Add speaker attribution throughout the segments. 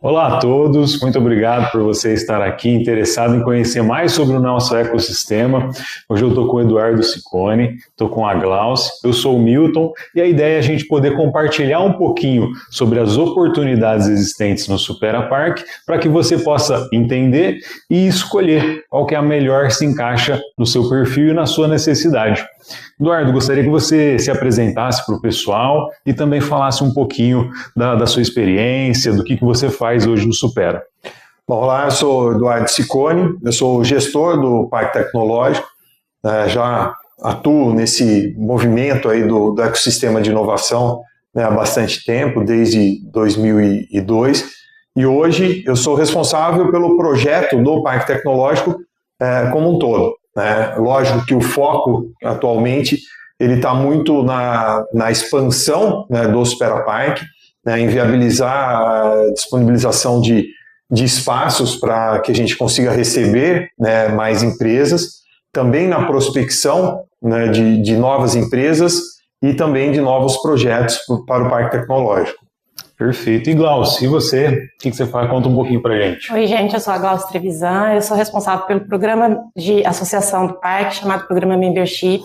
Speaker 1: Olá a todos, muito obrigado por você estar aqui interessado em conhecer mais sobre o nosso ecossistema. Hoje eu estou com o Eduardo Ciccone, estou com a Glauce, eu sou o Milton e a ideia é a gente poder compartilhar um pouquinho sobre as oportunidades existentes no Supera Park para que você possa entender e escolher qual que é a melhor que se encaixa no seu perfil e na sua necessidade. Eduardo, gostaria que você se apresentasse para o pessoal e também falasse um pouquinho da sua experiência, do que você faz hoje no Supera.
Speaker 2: Bom, olá, eu sou o Eduardo Ciccone, eu sou o gestor do Parque Tecnológico, já atuo nesse movimento aí do ecossistema de inovação, há bastante tempo, desde 2002, e hoje eu sou responsável pelo projeto do Parque Tecnológico como um todo. Lógico que o foco atualmente ele está muito na expansão do Supera Park, em viabilizar a disponibilização de espaços para que a gente consiga receber mais empresas, também na prospecção de novas empresas e também de novos projetos para o Parque Tecnológico.
Speaker 1: Perfeito. E Glauce, e você? O que você faz? Conta um pouquinho pra gente.
Speaker 3: Oi, gente, eu sou a Glauce Trevisan, eu sou responsável pelo programa de associação do parque, chamado Programa Membership.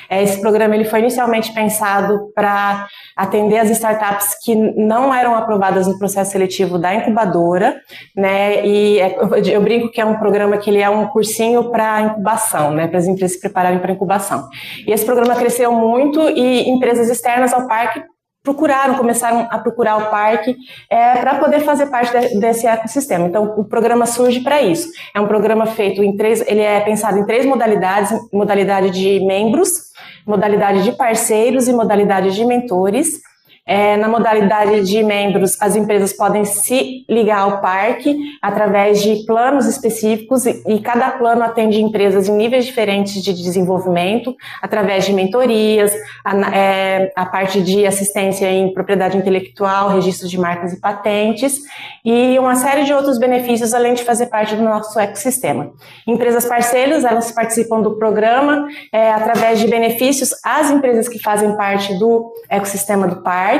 Speaker 3: Esse programa ele foi inicialmente pensado para atender as startups que não eram aprovadas no processo seletivo da incubadora, né? E eu brinco que é um programa que ele é um cursinho para incubação, né? Para as empresas se prepararem para incubação. E esse programa cresceu muito e empresas externas ao parque começaram a procurar o parque para poder fazer parte desse ecossistema. Então, o programa surge para isso. É um programa feito ele é pensado em 3 modalidades: modalidade de membros, modalidade de parceiros e modalidade de mentores. Na modalidade de membros, as empresas podem se ligar ao parque através de planos específicos e cada plano atende empresas em níveis diferentes de desenvolvimento, através de mentorias, a parte de assistência em propriedade intelectual, registro de marcas e patentes e uma série de outros benefícios, além de fazer parte do nosso ecossistema. Empresas parceiras, elas participam do programa através de benefícios às empresas que fazem parte do ecossistema do parque,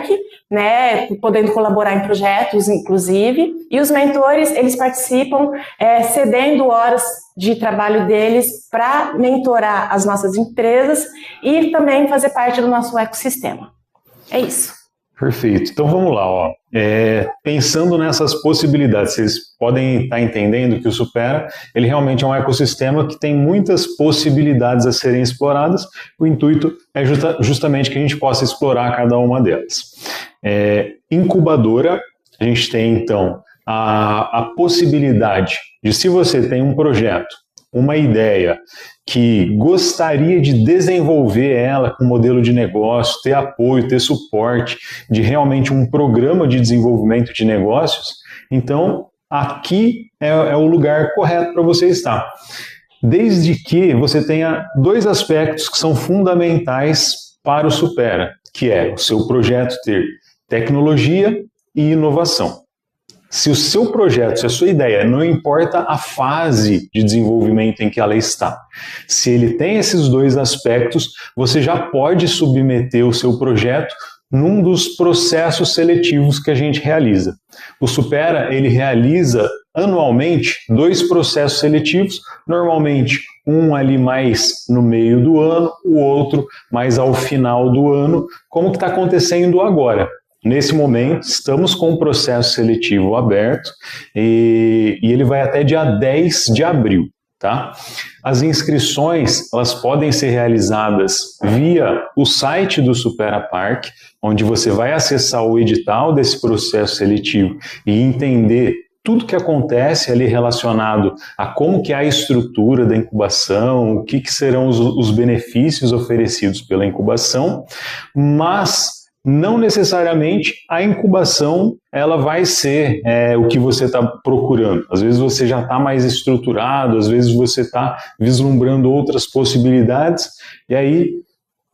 Speaker 3: né, podendo colaborar em projetos, inclusive, e os mentores, eles participam cedendo horas de trabalho deles para mentorar as nossas empresas e também fazer parte do nosso ecossistema. É isso.
Speaker 1: Perfeito. Então vamos lá, ó. Pensando nessas possibilidades, vocês podem estar entendendo que o Supera, ele realmente é um ecossistema que tem muitas possibilidades a serem exploradas. O intuito é justamente que a gente possa explorar cada uma delas. Incubadora, a gente tem então a possibilidade de, se você tem um projeto, uma ideia que gostaria de desenvolver ela com modelo de negócio, ter apoio, ter suporte de realmente um programa de desenvolvimento de negócios, então aqui é o lugar correto para você estar. Desde que você tenha 2 aspectos que são fundamentais para o Supera, que é o seu projeto ter tecnologia e inovação. Se o seu projeto, se a sua ideia, não importa a fase de desenvolvimento em que ela está, se ele tem esses 2 aspectos, você já pode submeter o seu projeto num dos processos seletivos que a gente realiza. O Supera, ele realiza anualmente 2 processos seletivos, normalmente um ali mais no meio do ano, o outro mais ao final do ano, como que está acontecendo agora. Nesse momento, estamos com o processo seletivo aberto e ele vai até dia 10 de abril. Tá? As inscrições, elas podem ser realizadas via o site do Supera Park, onde você vai acessar o edital desse processo seletivo e entender tudo que acontece ali relacionado a como que é a estrutura da incubação, o que serão os benefícios oferecidos pela incubação, mas não necessariamente a incubação ela vai ser o que você está procurando. Às vezes você já está mais estruturado, às vezes você está vislumbrando outras possibilidades. E aí,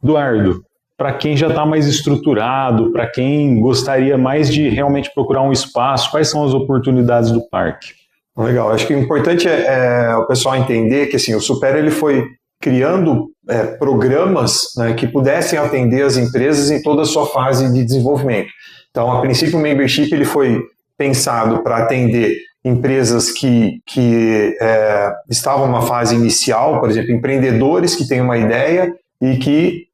Speaker 1: Eduardo, para quem já está mais estruturado, para quem gostaria mais de realmente procurar um espaço, quais são as oportunidades do parque?
Speaker 2: Legal, acho que o importante é o pessoal entender que assim, o Supera ele foi criando programas, né, que pudessem atender as empresas em toda a sua fase de desenvolvimento. Então, a princípio, o Membership ele foi pensado para atender empresas que estavam numa fase inicial, por exemplo, empreendedores que têm uma ideia e que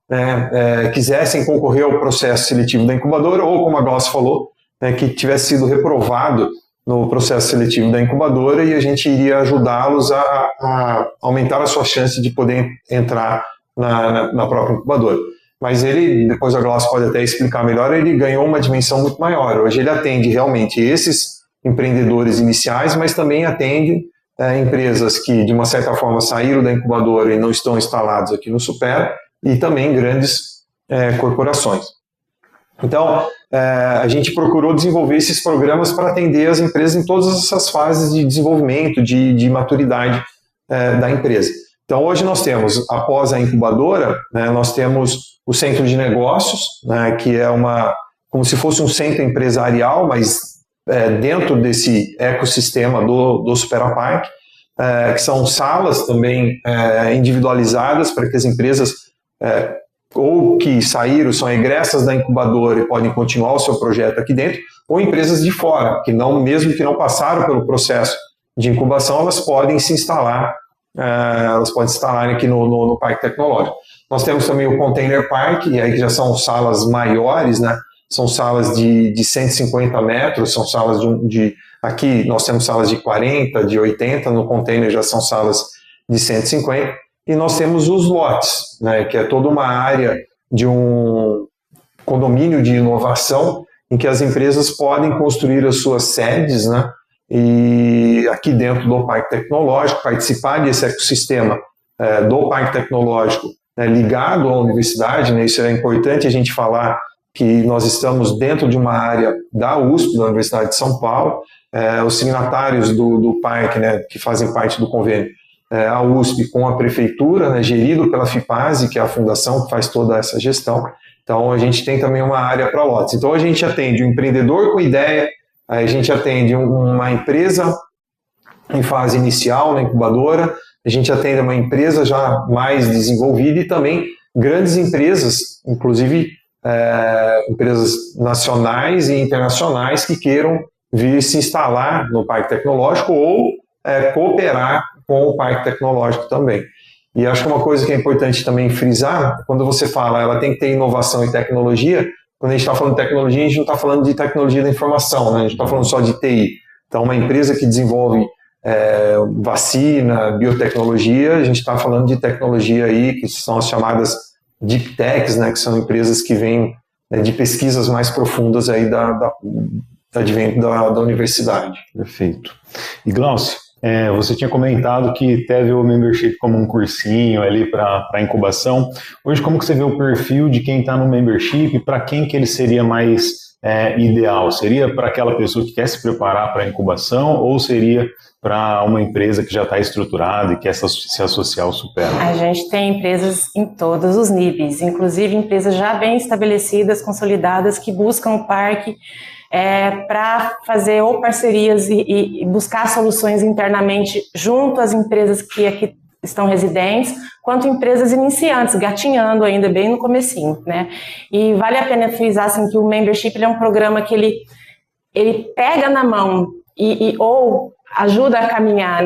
Speaker 2: quisessem concorrer ao processo seletivo da incubadora, ou, como a Glaucia falou, que tivesse sido reprovado no processo seletivo da incubadora, e a gente iria ajudá-los a aumentar a sua chance de poder entrar na própria incubadora. Mas ele, depois a Glaucia pode até explicar melhor, ele ganhou uma dimensão muito maior. Hoje ele atende realmente esses empreendedores iniciais, mas também atende empresas que, de uma certa forma, saíram da incubadora e não estão instalados aqui no Supera, e também grandes corporações. Então, a gente procurou desenvolver esses programas para atender as empresas em todas essas fases de desenvolvimento, de maturidade da empresa. Então, hoje nós temos, após a incubadora, nós temos o centro de negócios, que é como se fosse um centro empresarial, mas dentro desse ecossistema do Supera Park, que são salas também individualizadas para que as empresas ou que saíram, são egressas da incubadora e podem continuar o seu projeto aqui dentro, ou empresas de fora, que mesmo que não passaram pelo processo de incubação, elas podem se instalar, aqui no Parque Tecnológico. Nós temos também o Container Park, e aí que já são salas maiores, são salas de 150 metros, são salas aqui nós temos salas de 40, de 80, no container já são salas de 150, e nós temos os lotes, que é toda uma área de um condomínio de inovação em que as empresas podem construir as suas sedes, e aqui dentro do Parque Tecnológico, participar desse ecossistema do Parque Tecnológico ligado à universidade. Isso é importante a gente falar, que nós estamos dentro de uma área da USP, da Universidade de São Paulo. Os signatários do parque, que fazem parte do convênio, a USP com a prefeitura, gerido pela FIPASE, que é a fundação que faz toda essa gestão. Então, a gente tem também uma área para lotes. Então, a gente atende um empreendedor com ideia, a gente atende uma empresa em fase inicial, na incubadora, a gente atende uma empresa já mais desenvolvida e também grandes empresas, inclusive empresas nacionais e internacionais que queiram vir se instalar no Parque Tecnológico ou cooperar com o Parque Tecnológico também. E acho que uma coisa que é importante também frisar, quando você fala, ela tem que ter inovação e tecnologia, quando a gente está falando de tecnologia, a gente não está falando de tecnologia da informação, a gente está falando só de TI. Então, uma empresa que desenvolve vacina, biotecnologia, a gente está falando de tecnologia aí, que são as chamadas Deep Techs, que são empresas que vêm de pesquisas mais profundas aí advento da universidade.
Speaker 1: Perfeito. E Glaucia, você tinha comentado que teve o membership como um cursinho ali para incubação. Hoje, como que você vê o perfil de quem está no membership? Para quem que ele seria mais ideal? Seria para aquela pessoa que quer se preparar para a incubação ou seria para uma empresa que já está estruturada e quer se associar ao Supera?
Speaker 3: A gente tem empresas em todos os níveis, inclusive empresas já bem estabelecidas, consolidadas, que buscam o parque para fazer ou parcerias e buscar soluções internamente junto às empresas que aqui estão residentes, quanto empresas iniciantes, gatinhando ainda bem no comecinho, E vale a pena frisar assim, que o membership ele é um programa que ele pega na mão ou ajuda a caminhar,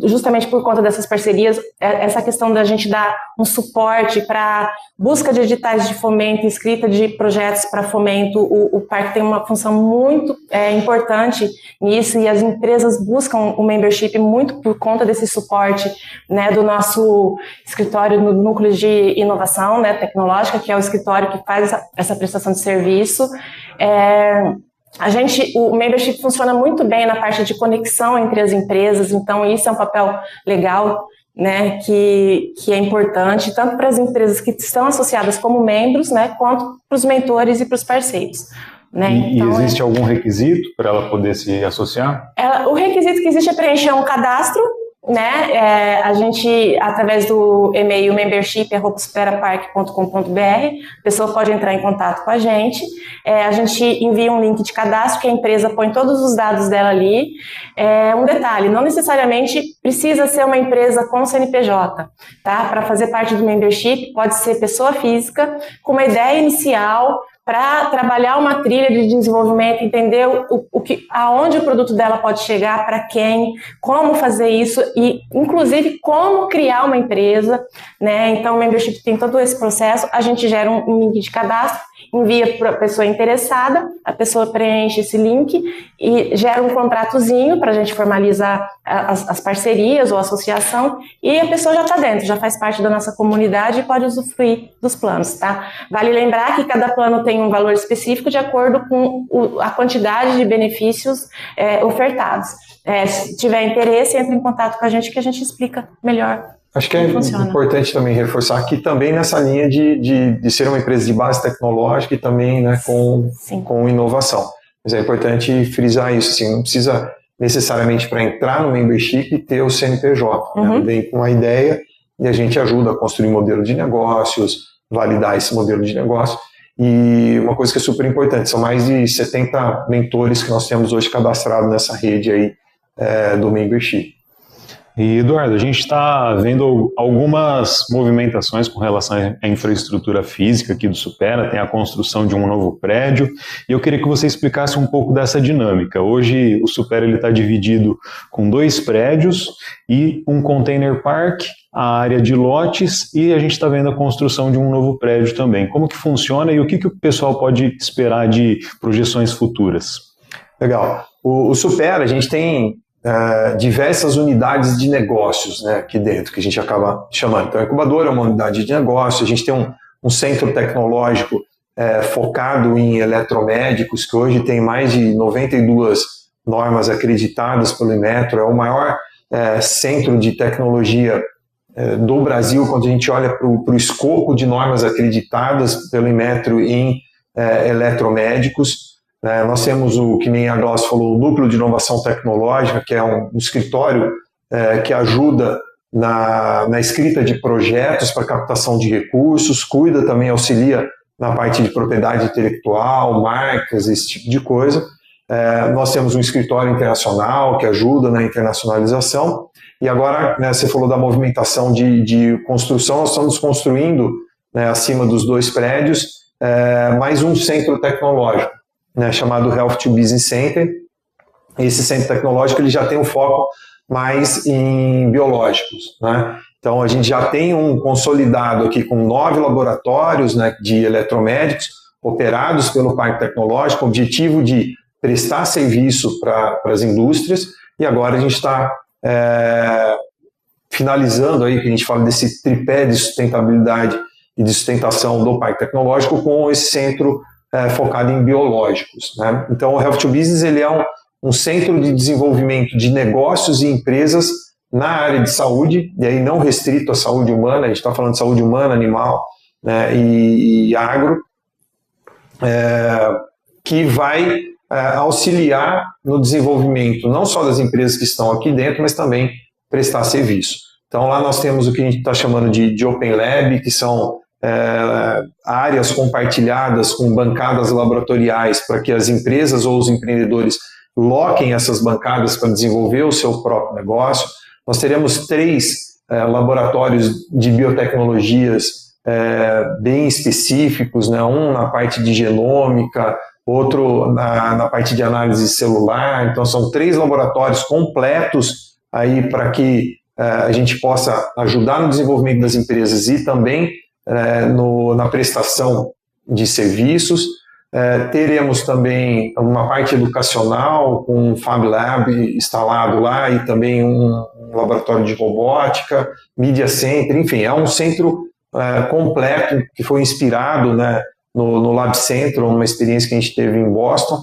Speaker 3: justamente por conta dessas parcerias, essa questão da gente dar um suporte para busca de editais de fomento, escrita de projetos para fomento. O parque tem uma função muito importante nisso, e as empresas buscam o membership muito por conta desse suporte, do nosso escritório no núcleo de inovação tecnológica, que é o escritório que faz essa prestação de serviço. O membership funciona muito bem na parte de conexão entre as empresas, então isso é um papel legal, que é importante, tanto para as empresas que estão associadas como membros, quanto para os mentores e para os parceiros.
Speaker 1: Então, existe algum requisito para ela poder se associar?
Speaker 3: O requisito que existe é preencher um cadastro, a gente, através do e-mail membership@superapark.com.br, a pessoa pode entrar em contato com a gente envia um link de cadastro que a empresa põe todos os dados dela ali. Um detalhe, não necessariamente precisa ser uma empresa com CNPJ, tá? Para fazer parte do membership, pode ser pessoa física, com uma ideia inicial, para trabalhar uma trilha de desenvolvimento, entender aonde o produto dela pode chegar, para quem, como fazer isso e, inclusive, como criar uma empresa, né? Então, o Membership tem todo esse processo, a gente gera um link de cadastro, envia para a pessoa interessada, a pessoa preenche esse link e gera um contratozinho para a gente formalizar as parcerias ou associação, e a pessoa já está dentro, já faz parte da nossa comunidade e pode usufruir dos planos, tá? Vale lembrar que cada plano tem um valor específico de acordo com a quantidade de benefícios ofertados. Se tiver interesse, entre em contato com a gente que a gente explica melhor.
Speaker 2: Acho que é importante também reforçar que também nessa linha de ser uma empresa de base tecnológica e também, né, com inovação. Mas é importante frisar isso, assim, não precisa necessariamente para entrar no membership ter o CNPJ. Né? Vem com a ideia e a gente ajuda a construir modelo de negócios, validar esse modelo de negócio. E uma coisa que é super importante, são mais de 70 mentores que nós temos hoje cadastrados nessa rede aí do membership.
Speaker 1: E, Eduardo, a gente está vendo algumas movimentações com relação à infraestrutura física aqui do Supera, tem a construção de um novo prédio, e eu queria que você explicasse um pouco dessa dinâmica. Hoje o Supera está dividido com 2 prédios e um container park, a área de lotes, e a gente está vendo a construção de um novo prédio também. Como que funciona e o que o pessoal pode esperar de projeções futuras?
Speaker 2: Legal. O Supera, a gente tem diversas unidades de negócios, né, aqui dentro, que a gente acaba chamando. Então, a incubadora é uma unidade de negócio, a gente tem um centro tecnológico focado em eletromédicos, que hoje tem mais de 92 normas acreditadas pelo Inmetro, é o maior centro de tecnologia do Brasil, quando a gente olha para o escopo de normas acreditadas pelo Inmetro em eletromédicos. Nós temos que nem a Glaucia falou, o Núcleo de Inovação Tecnológica, que é um escritório que ajuda na escrita de projetos para captação de recursos, cuida também, auxilia na parte de propriedade intelectual, marcas, esse tipo de coisa. Nós temos um escritório internacional que ajuda na internacionalização. E agora, né, você falou da movimentação de construção, nós estamos construindo, né, acima dos 2 prédios, mais um centro tecnológico, né, chamado Health to Business Center. Esse centro tecnológico ele já tem um foco mais em biológicos, né? Então a gente já tem um consolidado aqui com 9 laboratórios, né, de eletromédicos operados pelo Parque Tecnológico, com o objetivo de prestar serviço para as indústrias, e agora a gente está finalizando aí, que a gente fala desse tripé de sustentabilidade e de sustentação do Parque Tecnológico com esse centro focado em biológicos, né? Então o Health to Business ele é um centro de desenvolvimento de negócios e empresas na área de saúde, e aí não restrito à saúde humana, a gente está falando de saúde humana, animal, né, e agro, que vai auxiliar no desenvolvimento não só das empresas que estão aqui dentro, mas também prestar serviço. Então lá nós temos o que a gente está chamando de Open Lab, que são áreas compartilhadas com bancadas laboratoriais para que as empresas ou os empreendedores loquem essas bancadas para desenvolver o seu próprio negócio. Nós teremos 3 laboratórios de biotecnologias bem específicos, né? Um na parte de genômica, outro na parte de análise celular. Então são 3 laboratórios completos aí para que a gente possa ajudar no desenvolvimento das empresas e também na prestação de serviços. Teremos também uma parte educacional com um Fab Lab instalado lá e também um laboratório de robótica, Media Center, enfim, é um centro completo que foi inspirado, né, no Lab Central, numa experiência que a gente teve em Boston,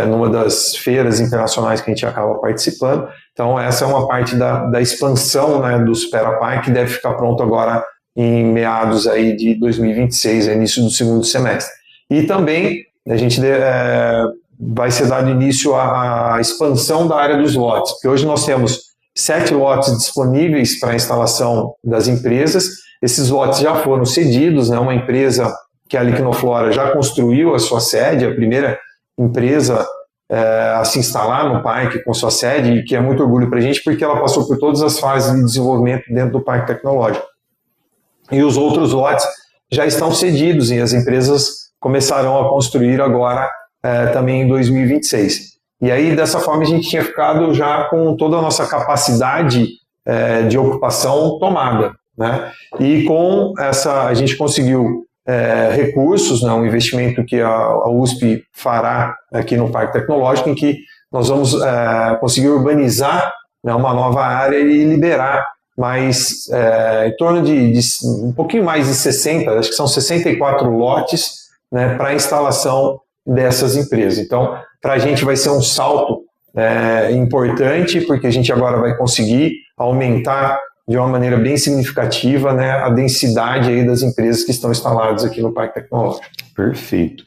Speaker 2: numa das feiras internacionais que a gente acaba participando. Então essa é uma parte da expansão, né, do Supera Park, que deve ficar pronto agora em meados aí de 2026, início do 2º semestre. E também a gente vai ser dado início à expansão da área dos lotes, porque hoje nós temos 7 lotes disponíveis para a instalação das empresas. Esses lotes já foram cedidos, né? Uma empresa que é a Liquinoflora já construiu a sua sede, a primeira empresa a se instalar no parque com sua sede, e que é muito orgulho para a gente, porque ela passou por todas as fases de desenvolvimento dentro do Parque Tecnológico. E os outros lotes já estão cedidos e as empresas começarão a construir agora também em 2026. E aí, dessa forma, a gente tinha ficado já com toda a nossa capacidade de ocupação tomada, né? E com essa, a gente conseguiu recursos, né, um investimento que a USP fará aqui no Parque Tecnológico, em que nós vamos conseguir urbanizar, né, uma nova área e liberar mais, em torno de um pouquinho mais de 60, acho que são 64 lotes, né, para a instalação dessas empresas. Então, para a gente vai ser um salto importante, porque a gente agora vai conseguir aumentar de uma maneira bem significativa, né, a densidade aí das empresas que estão instaladas aqui no Parque Tecnológico.
Speaker 1: Perfeito.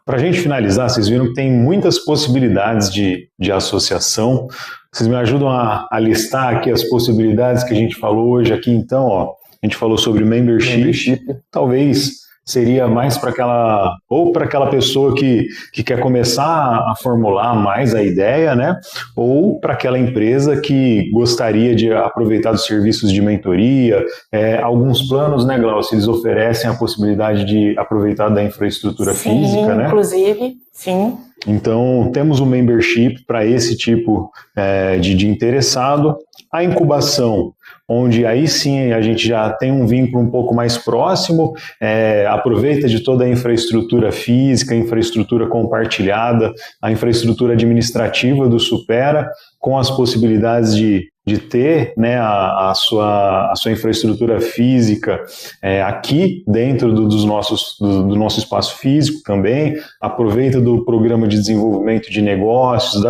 Speaker 1: Para a gente finalizar, vocês viram que tem muitas possibilidades de associação. Vocês me ajudam a listar aqui as possibilidades que a gente falou hoje aqui. Então, ó, a gente falou sobre membership. Talvez seria mais para aquela pessoa que quer começar a formular mais a ideia, né? Ou para aquela empresa que gostaria de aproveitar dos serviços de mentoria. Alguns planos, né, Glaucia, eles oferecem a possibilidade de aproveitar da infraestrutura física, né?
Speaker 3: Inclusive, sim.
Speaker 1: Então, temos o membership para esse tipo de interessado. A incubação, onde aí sim a gente já tem um vínculo um pouco mais próximo, aproveita de toda a infraestrutura física, a infraestrutura compartilhada, a infraestrutura administrativa do Supera, com as possibilidades de ter, né, a sua infraestrutura física aqui dentro do nosso espaço físico também, aproveita do programa de desenvolvimento de negócios,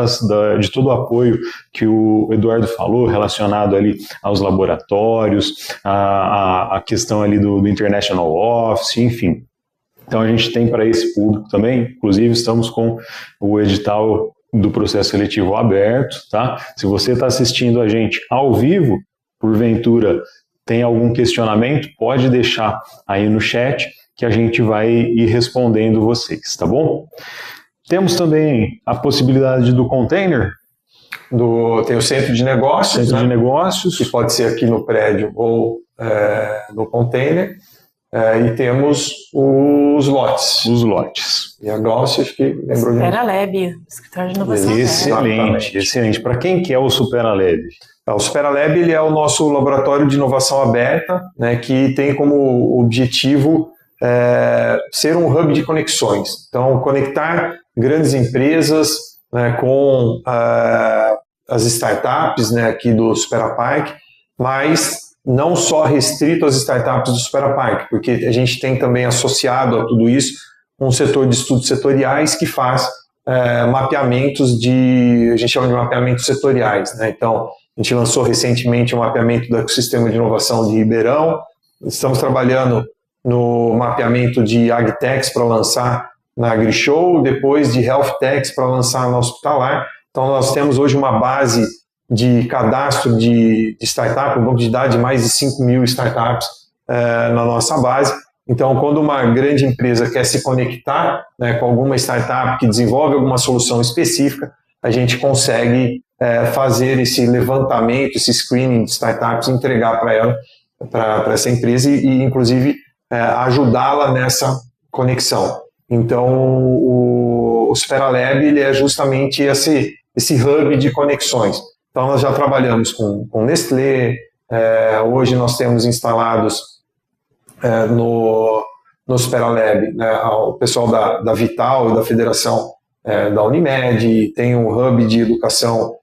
Speaker 1: de todo o apoio que o Eduardo falou, relacionado ali aos laboratórios, a questão ali do International Office, enfim. Então a gente tem para esse público também, inclusive estamos com o edital do processo seletivo aberto, tá? Se você está assistindo a gente ao vivo, porventura tem algum questionamento, pode deixar aí no chat que a gente vai ir respondendo vocês, tá bom? Temos também a possibilidade do container.
Speaker 2: Tem o centro de negócios,
Speaker 1: centro de negócios,
Speaker 2: que pode ser aqui no prédio ou no container. E temos os lotes.
Speaker 1: Os lotes.
Speaker 2: E a Glaucia, acho que lembrou de...
Speaker 3: Superalab, escritório de inovação.
Speaker 1: Excelente. Para quem que é o Superalab?
Speaker 2: O Superalab, ele é o nosso laboratório de inovação aberta, né, que tem como objetivo ser um hub de conexões. Então, conectar grandes empresas, né, com as startups, né, aqui do Supera Park, mas não só restrito às startups do Supera Park, porque a gente tem também associado a tudo isso um setor de estudos setoriais que faz mapeamentos a gente chama de mapeamentos setoriais, né? Então, a gente lançou recentemente um mapeamento do ecossistema de inovação de Ribeirão, estamos trabalhando no mapeamento de AgTechs para lançar na AgriShow, depois de HealthTechs para lançar na Hospitalar. Então, nós temos hoje uma base de cadastro de startup, um banco de dados de mais de 5.000 startups na nossa base. Então, quando uma grande empresa quer se conectar, né, com alguma startup que desenvolve alguma solução específica, a gente consegue fazer esse levantamento, esse screening de startups, entregar para ela, para essa empresa e inclusive, ajudá-la nessa conexão. Então, o Superalab, ele é justamente esse hub de conexões. Então, nós já trabalhamos com Nestlé, hoje nós temos instalados no Superalab, né, o pessoal da Vital e da Federação da Unimed, tem um hub de educação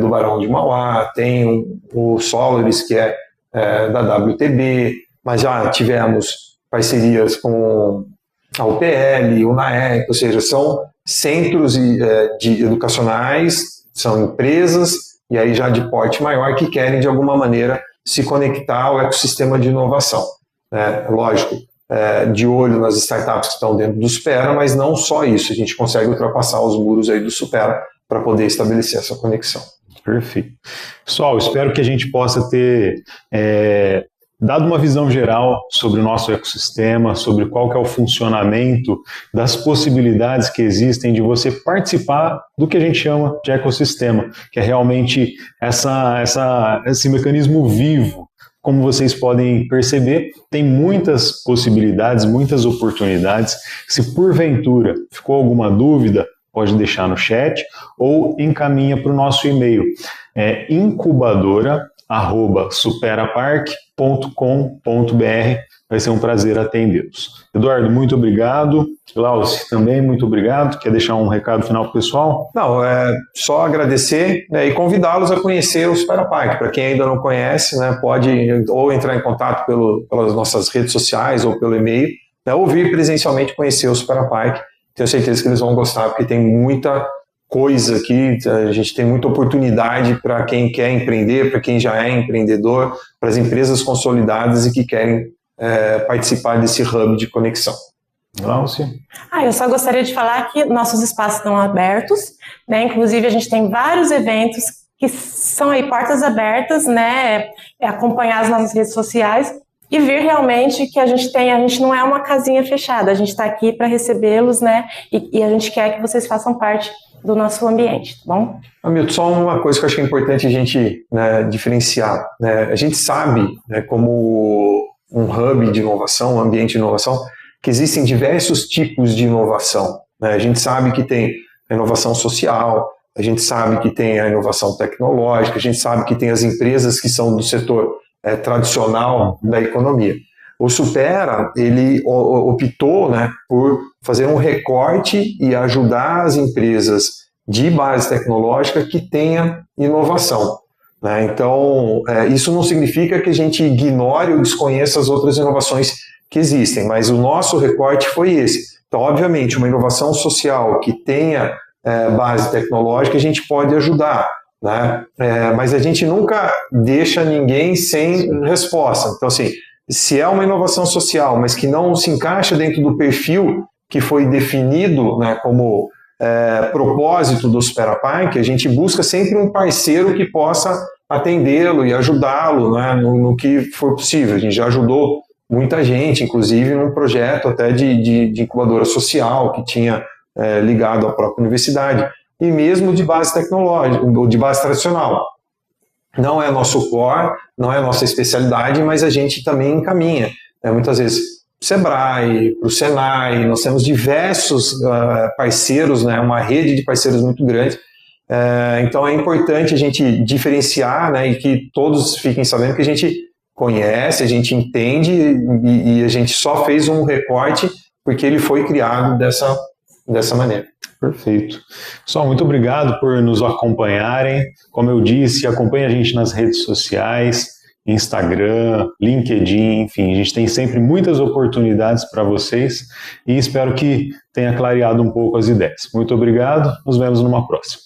Speaker 2: do Barão de Mauá, tem o Solaris, que é da WTB, mas já tivemos parcerias com a UPL, o NAEC, ou seja, são centros educacionais, são empresas, e aí já de porte maior, que querem de alguma maneira se conectar ao ecossistema de inovação. Lógico, de olho nas startups que estão dentro do Supera, mas não só isso, a gente consegue ultrapassar os muros aí do Supera para poder estabelecer essa conexão.
Speaker 1: Perfeito. Pessoal, espero que a gente possa ter dado uma visão geral sobre o nosso ecossistema, sobre qual que é o funcionamento, das possibilidades que existem de você participar do que a gente chama de ecossistema, que é realmente esse mecanismo vivo, como vocês podem perceber, tem muitas possibilidades, muitas oportunidades. Se porventura ficou alguma dúvida, pode deixar no chat ou encaminha para o nosso e-mail, incubadora@superapark.com.br. Vai ser um prazer atendê-los. Eduardo, muito obrigado. Glaucio, também muito obrigado. Quer deixar um recado final para o pessoal?
Speaker 2: Não, só agradecer, né, e convidá-los a conhecer o Superapark. Para quem ainda não conhece, né, pode ou entrar em contato pelas nossas redes sociais ou pelo e-mail, né, ou vir presencialmente conhecer o Superapark. Tenho certeza que eles vão gostar, porque tem muita coisa aqui, a gente tem muita oportunidade para quem quer empreender, para quem já é empreendedor, para as empresas consolidadas e que querem participar desse hub de conexão.
Speaker 1: Glaucio?
Speaker 3: Eu só gostaria de falar que nossos espaços estão abertos, né? Inclusive a gente tem vários eventos que são aí portas abertas, né? Acompanhar as nossas redes sociais e ver realmente que a gente não é uma casinha fechada, a gente está aqui para recebê-los, né? E a gente quer que vocês façam parte do nosso ambiente, tá bom?
Speaker 2: Hamilton, só uma coisa que eu acho que é importante a gente, né, diferenciar, né? A gente sabe, né, como um hub de inovação, um ambiente de inovação, que existem diversos tipos de inovação, né? A gente sabe que tem a inovação social, a gente sabe que tem a inovação tecnológica, a gente sabe que tem as empresas que são do setor tradicional da economia. O Supera, ele optou, né, por fazer um recorte e ajudar as empresas de base tecnológica que tenha inovação, né? Então, isso não significa que a gente ignore ou desconheça as outras inovações que existem, mas o nosso recorte foi esse. Então, obviamente, uma inovação social que tenha base tecnológica, a gente pode ajudar, né? Mas a gente nunca deixa ninguém sem resposta. Então, assim, se é uma inovação social, mas que não se encaixa dentro do perfil que foi definido, né, como propósito do Superapark, a gente busca sempre um parceiro que possa atendê-lo e ajudá-lo, né, no que for possível. A gente já ajudou muita gente, inclusive num projeto até de incubadora social que tinha ligado à própria universidade, e mesmo de base tecnológica, ou de base tradicional. Não é nosso core, não é nossa especialidade, mas a gente também encaminha. Muitas vezes para o Sebrae, para o Senai, nós temos diversos parceiros, né, uma rede de parceiros muito grande. Então é importante a gente diferenciar, né, e que todos fiquem sabendo que a gente conhece, a gente entende e a gente só fez um recorte porque ele foi criado dessa maneira.
Speaker 1: Perfeito. Pessoal, muito obrigado por nos acompanharem. Como eu disse, acompanhe a gente nas redes sociais, Instagram, LinkedIn, enfim, a gente tem sempre muitas oportunidades para vocês e espero que tenha clareado um pouco as ideias. Muito obrigado, nos vemos numa próxima.